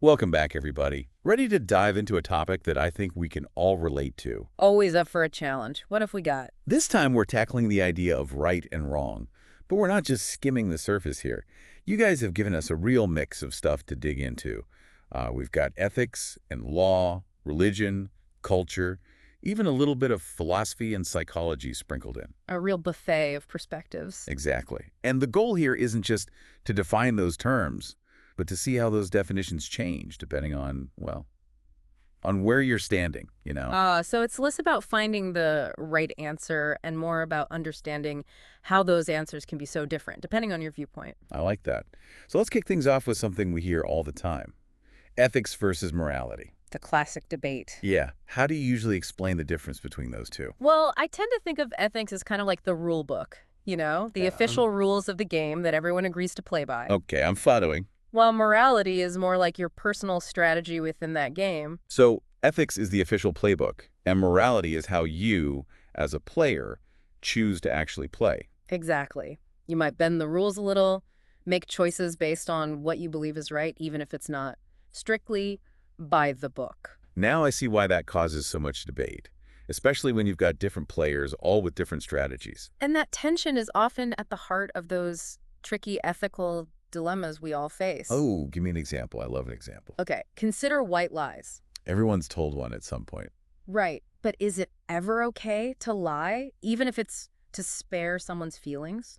Welcome back, everybody. Ready to dive into a topic that I think we can all relate to. Always up for a challenge. What have we got? This time, we're tackling the idea of right and wrong, but we're not just skimming the surface here. You guys have given us a real mix of stuff to dig into. We've got ethics and law, religion, culture, even a little bit of philosophy and psychology sprinkled in. A real buffet of perspectives. Exactly. And the goal here isn't just to define those terms, but to see how those definitions change depending on, well, on where you're standing, you know? So it's less about finding the right answer and more about understanding how those answers can be so different, depending on your viewpoint. I like that. So let's kick things off with something we hear all the time. Ethics versus morality. The classic debate. Yeah. How do you usually explain the difference between those two? Well, I tend to think of ethics as kind of like the rule book, the Yeah. official rules of the game that everyone agrees to play by. Okay, I'm following. While morality is more like your personal strategy within that game. So ethics is the official playbook, and morality is how you, as a player, choose to actually play. Exactly. You might bend the rules a little, make choices based on what you believe is right, even if it's not strictly by the book. Now I see why that causes so much debate, especially when you've got different players, all with different strategies. And that tension is often at the heart of those tricky ethical dilemmas we all face. Oh, give me an example. I love an example. Okay, consider white lies. Everyone's told one at some point. Right, but is it ever okay to lie, even if it's to spare someone's feelings?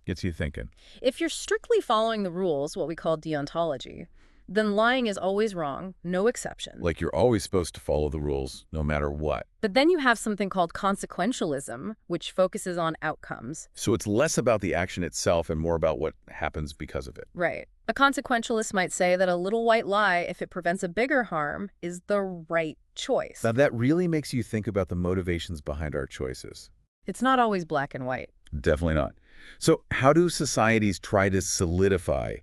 Gets you thinking. If you're strictly following the rules, what we call deontology, then lying is always wrong, no exception. Like you're always supposed to follow the rules, no matter what. But then you have something called consequentialism, which focuses on outcomes. So it's less about the action itself and more about what happens because of it. Right. A consequentialist might say that a little white lie, if it prevents a bigger harm, is the right choice. Now that really makes you think about the motivations behind our choices. It's not always black and white. Definitely not. So how do societies try to solidify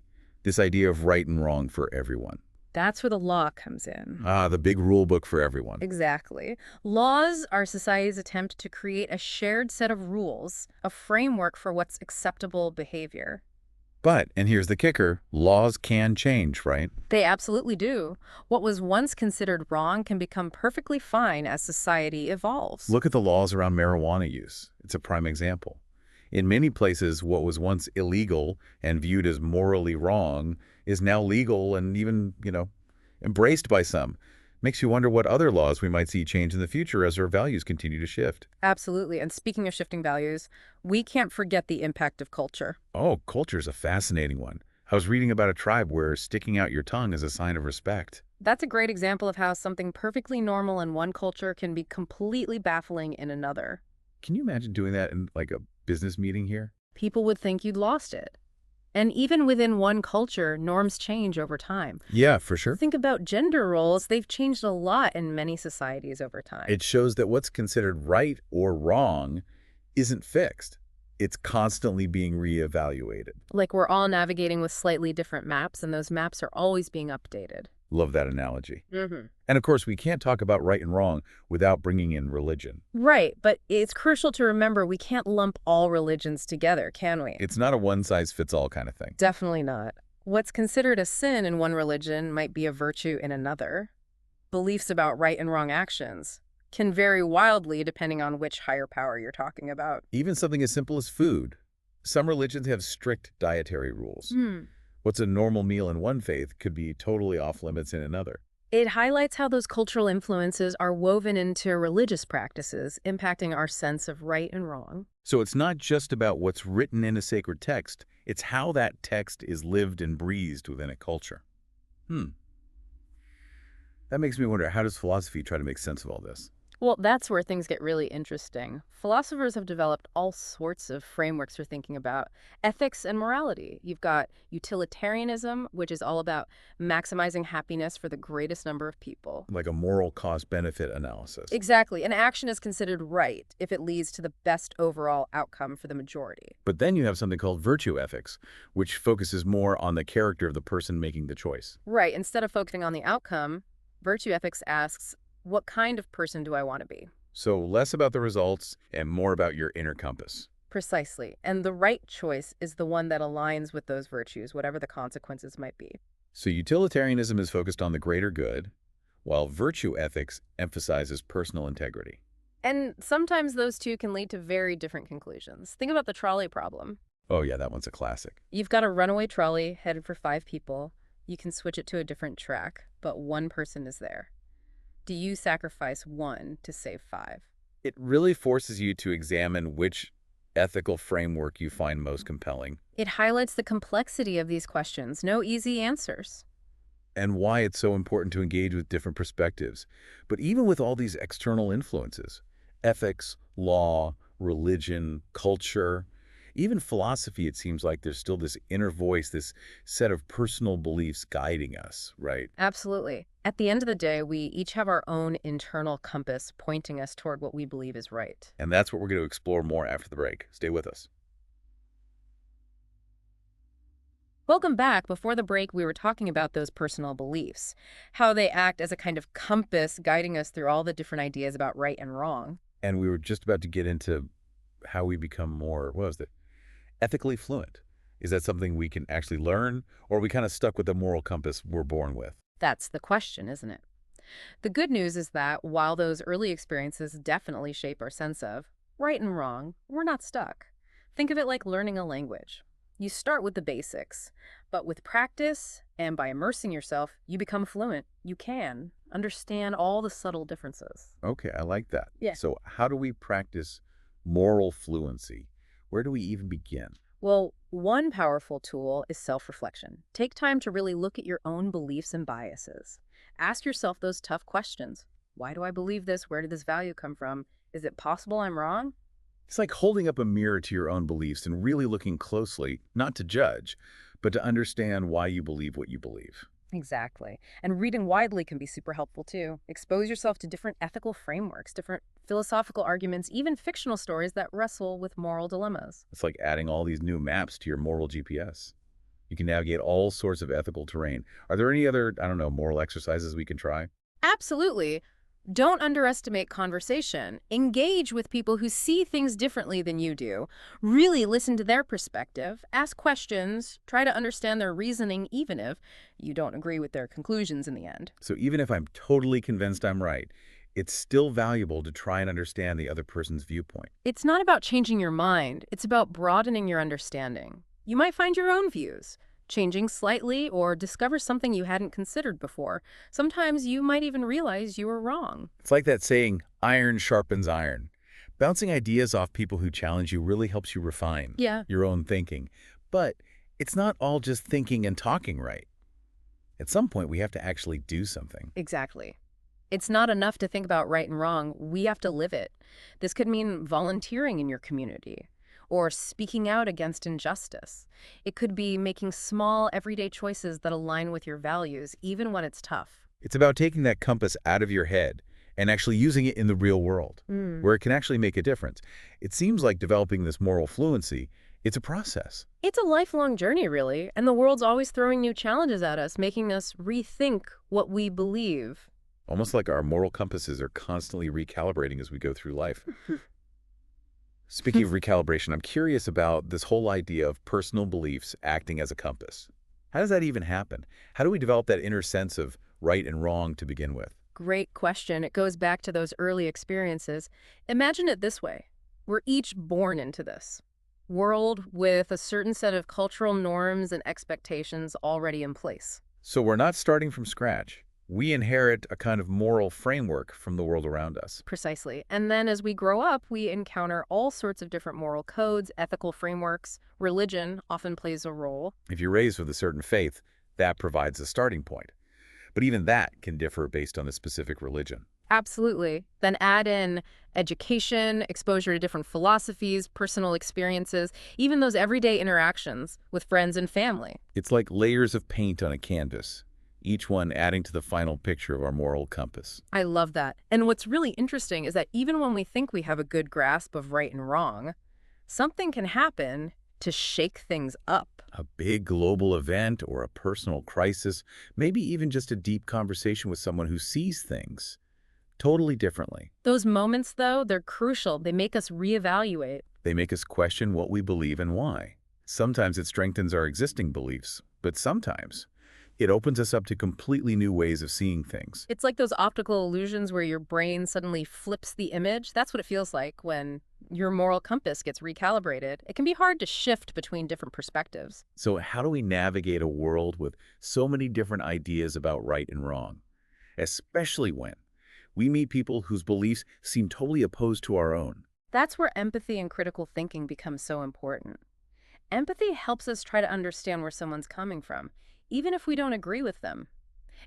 this idea of right and wrong for everyone? That's where the law comes in. The big rule book for everyone. Exactly. Laws are society's attempt to create a shared set of rules, a framework for what's acceptable behavior. But, and here's the kicker, laws can change, right? They absolutely do. What was once considered wrong can become perfectly fine as society evolves. Look at the laws around marijuana use. It's a prime example. In many places, what was once illegal and viewed as morally wrong is now legal and even, embraced by some. Makes you wonder what other laws we might see change in the future as our values continue to shift. Absolutely. And speaking of shifting values, we can't forget the impact of culture. Oh, culture's a fascinating one. I was reading about a tribe where sticking out your tongue is a sign of respect. That's a great example of how something perfectly normal in one culture can be completely baffling in another. Can you imagine doing that in like a business meeting here? People would think you'd lost it. And even within one culture, norms change over time. Yeah, for sure. Think about gender roles. They've changed a lot in many societies over time. It shows that what's considered right or wrong isn't fixed. It's constantly being reevaluated. Like we're all navigating with slightly different maps, and those maps are always being updated. Love that analogy. Mm-hmm. And of course, we can't talk about right and wrong without bringing in religion. Right, but it's crucial to remember we can't lump all religions together, can we? It's not a one-size-fits-all kind of thing. Definitely not. What's considered a sin in one religion might be a virtue in another. Beliefs about right and wrong actions can vary wildly depending on which higher power you're talking about. Even something as simple as food. Some religions have strict dietary rules. What's a normal meal in one faith could be totally off limits in another. It highlights how those cultural influences are woven into religious practices, impacting our sense of right and wrong. So it's not just about what's written in a sacred text, it's how that text is lived and breathed within a culture. That makes me wonder, how does philosophy try to make sense of all this? Well, that's where things get really interesting. Philosophers have developed all sorts of frameworks for thinking about ethics and morality. You've got utilitarianism, which is all about maximizing happiness for the greatest number of people. Like a moral cost-benefit analysis. Exactly. An action is considered right if it leads to the best overall outcome for the majority. But then you have something called virtue ethics, which focuses more on the character of the person making the choice. Right. Instead of focusing on the outcome, virtue ethics asks, what kind of person do I want to be? So less about the results and more about your inner compass. Precisely. And the right choice is the one that aligns with those virtues, whatever the consequences might be. So utilitarianism is focused on the greater good, while virtue ethics emphasizes personal integrity. And sometimes those two can lead to very different conclusions. Think about the trolley problem. Oh yeah, that one's a classic. You've got a runaway trolley headed for 5 people. You can switch it to a different track, but one person is there. Do you sacrifice one to save 5? It really forces you to examine which ethical framework you find most compelling It highlights the complexity of these questions. No easy answers. and why it's so important to engage with different perspectives. But even with all these external influences, ethics, law, religion, culture, even philosophy, it seems like there's still this inner voice, this set of personal beliefs guiding us, right? Absolutely. At the end of the day, we each have our own internal compass pointing us toward what we believe is right. And that's what we're going to explore more after the break. Stay with us. Welcome back. Before the break, we were talking about those personal beliefs, how they act as a kind of compass guiding us through all the different ideas about right and wrong. And we were just about to get into how we become more, what was it, ethically fluent. Is that something we can actually learn, or are we kind of stuck with the moral compass we're born with? That's the question, isn't it? The good news is that while those early experiences definitely shape our sense of right and wrong, we're not stuck. Think of it like learning a language. You start with the basics, but with practice and by immersing yourself, you become fluent. You can understand all the subtle differences. Okay, I like that. Yeah. So how do we practice moral fluency? Where do we even begin? Well, one powerful tool is self-reflection. Take time to really look at your own beliefs and biases. Ask yourself those tough questions. Why do I believe this? Where did this value come from? Is it possible I'm wrong? It's like holding up a mirror to your own beliefs and really looking closely, not to judge, but to understand why you believe what you believe. Exactly. And reading widely can be super helpful too. Expose yourself to different ethical frameworks, different philosophical arguments, even fictional stories that wrestle with moral dilemmas. It's like adding all these new maps to your moral GPS. You can navigate all sorts of ethical terrain. Are there any other, I don't know, moral exercises we can try? Absolutely. Don't underestimate conversation. Engage with people who see things differently than you do. Really listen to their perspective. Ask questions. Try to understand their reasoning, even if you don't agree with their conclusions in the end. So even if I'm totally convinced I'm right, it's still valuable to try and understand the other person's viewpoint. It's not about changing your mind. It's about broadening your understanding. You might find your own views changing slightly or discover something you hadn't considered before. Sometimes you might even realize you were wrong. It's like that saying, iron sharpens iron. Bouncing ideas off people who challenge you really helps you refine Yeah, your own thinking. But it's not all just thinking and talking right. At some point, we have to actually do something. exactly. It's not enough to think about right and wrong. We have to live it. This could mean volunteering in your community or speaking out against injustice. It could be making small, everyday choices that align with your values, even when it's tough. It's about taking that compass out of your head and actually using it in the real world, where it can actually make a difference. It seems like developing this moral fluency, it's a process. It's a lifelong journey, really, and the world's always throwing new challenges at us, making us rethink what we believe. Almost like our moral compasses are constantly recalibrating as we go through life. Speaking of recalibration, I'm curious about this whole idea of personal beliefs acting as a compass. How does that even happen? How do we develop that inner sense of right and wrong to begin with? Great question. It goes back to those early experiences. Imagine it this way. We're each born into this world with a certain set of cultural norms and expectations already in place. So we're not starting from scratch. We inherit a kind of moral framework from the world around us. Precisely. And then as we grow up, we encounter all sorts of different moral codes, ethical frameworks. Religion often plays a role. If you're raised with a certain faith, that provides a starting point. But even that can differ based on the specific religion. Absolutely. Then add in education, exposure to different philosophies, personal experiences, even those everyday interactions with friends and family. It's like layers of paint on a canvas, each one adding to the final picture of our moral compass. I love that. And what's really interesting is that even when we think we have a good grasp of right and wrong, something can happen to shake things up. A big global event or a personal crisis, maybe even just a deep conversation with someone who sees things totally differently. Those moments, though, they're crucial. They make us reevaluate. They make us question what we believe and why. Sometimes it strengthens our existing beliefs, but sometimes It opens us up to completely new ways of seeing things. It's like those optical illusions where your brain suddenly flips the image. That's what it feels like when your moral compass gets recalibrated. It can be hard to shift between different perspectives. So how do we navigate a world with so many different ideas about right and wrong? Especially when we meet people whose beliefs seem totally opposed to our own. That's where empathy and critical thinking become so important. Empathy helps us try to understand where someone's coming from, even if we don't agree with them.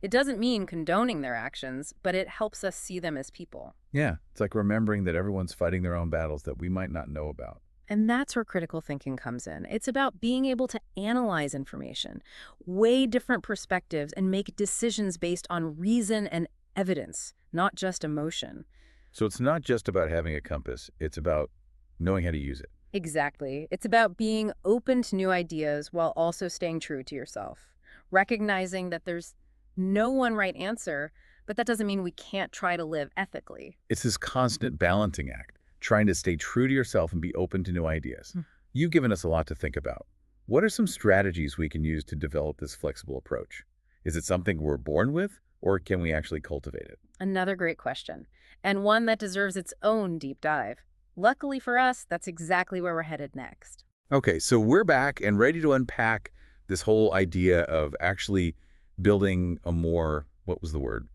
It doesn't mean condoning their actions, but it helps us see them as people. Yeah, it's like remembering that everyone's fighting their own battles that we might not know about. And that's where critical thinking comes in. It's about being able to analyze information, weigh different perspectives, and make decisions based on reason and evidence, not just emotion. So it's not just about having a compass, it's about knowing how to use it. Exactly. It's about being open to new ideas while also staying true to yourself. Recognizing that there's no one right answer, but that doesn't mean we can't try to live ethically. It's this constant balancing act, trying to stay true to yourself and be open to new ideas. Hmm. You've given us a lot to think about. What are some strategies we can use to develop this flexible approach? Is it something we're born with, or can we actually cultivate it? Another great question, and one that deserves its own deep dive. Luckily for us, that's exactly where we're headed next. Okay, so we're back and ready to unpack this whole idea of actually building a more, what was the word?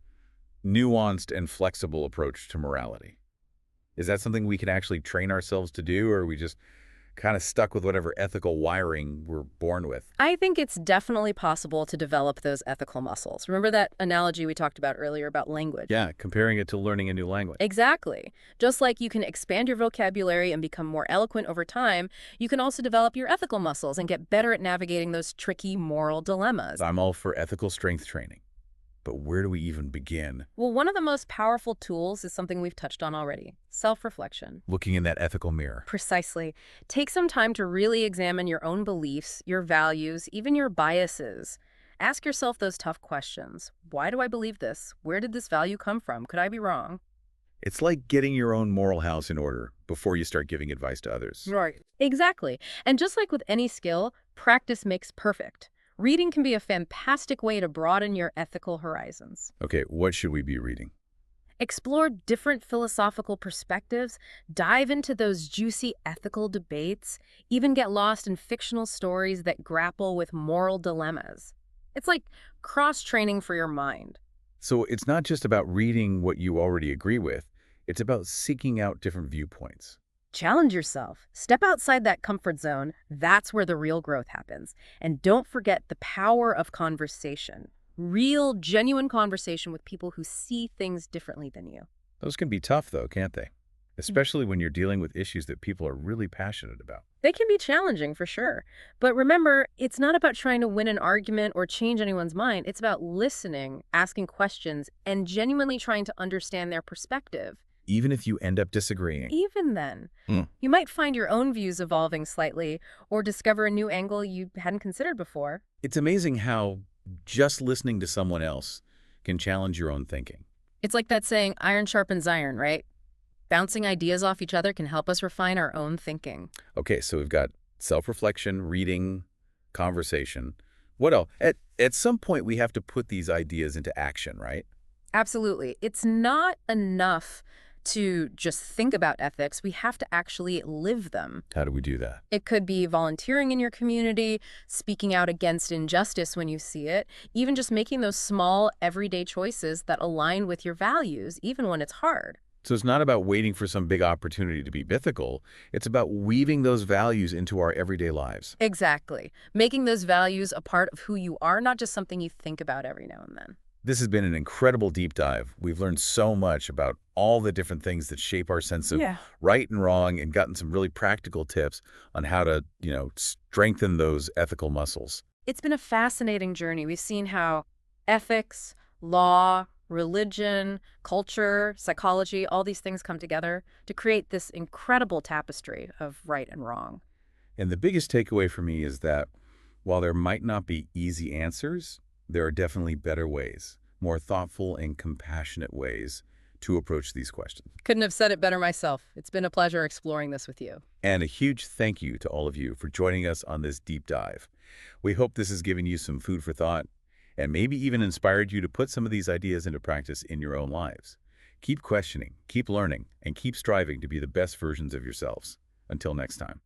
Nuanced and flexible approach to morality. Is that something we can actually train ourselves to do, or are we just kind of stuck with whatever ethical wiring we're born with? I think it's definitely possible to develop those ethical muscles. Remember that analogy we talked about earlier about language? Yeah, comparing it to learning a new language. Exactly. Just like you can expand your vocabulary and become more eloquent over time, you can also develop your ethical muscles and get better at navigating those tricky moral dilemmas. I'm all for ethical strength training, but where do we even begin? Well, one of the most powerful tools is something we've touched on already, self-reflection. Looking in that ethical mirror. Precisely. Take some time to really examine your own beliefs, your values, even your biases. Ask yourself those tough questions. Why do I believe this? Where did this value come from? Could I be wrong? It's like getting your own moral house in order before you start giving advice to others. Right. Exactly. And just like with any skill, practice makes perfect. Reading can be a fantastic way to broaden your ethical horizons. Okay, what should we be reading? Explore different philosophical perspectives, dive into those juicy ethical debates, even get lost in fictional stories that grapple with moral dilemmas. It's like cross-training for your mind. So it's not just about reading what you already agree with, it's about seeking out different viewpoints. Challenge yourself. Step outside that comfort zone. That's where the real growth happens. And don't forget the power of conversation. Real, genuine conversation with people who see things differently than you. Those can be tough, though, can't they? Especially when you're dealing with issues that people are really passionate about. They can be challenging for sure. But remember, it's not about trying to win an argument or change anyone's mind. It's about listening, asking questions, and genuinely trying to understand their perspective. Even if you end up disagreeing. Even then, Hmm. you might find your own views evolving slightly or discover a new angle you hadn't considered before. It's amazing how just listening to someone else can challenge your own thinking. It's like that saying, iron sharpens iron, right? Bouncing ideas off each other can help us refine our own thinking. Okay, so we've got self-reflection, reading, conversation. What else? At some point, we have to put these ideas into action, right? Absolutely. It's not enough to just think about ethics. We have to actually live them. How do we do that? It could be volunteering in your community, speaking out against injustice when you see it, even just making those small, everyday choices that align with your values, even when it's hard. So it's not about waiting for some big opportunity to be mythical. It's about weaving those values into our everyday lives. Exactly. Making those values a part of who you are, not just something you think about every now and then. This has been an incredible deep dive. We've learned so much about all the different things that shape our sense of right and wrong and gotten some really practical tips on how to, strengthen those ethical muscles. It's been a fascinating journey. We've seen how ethics, law, religion, culture, psychology, all these things come together to create this incredible tapestry of right and wrong. And the biggest takeaway for me is that while there might not be easy answers, there are definitely better ways, more thoughtful and compassionate ways to approach these questions. Couldn't have said it better myself. It's been a pleasure exploring this with you. And a huge thank you to all of you for joining us on this deep dive. We hope this has given you some food for thought. and maybe even inspired you to put some of these ideas into practice in your own lives. Keep questioning, keep learning, and keep striving to be the best versions of yourselves. Until next time.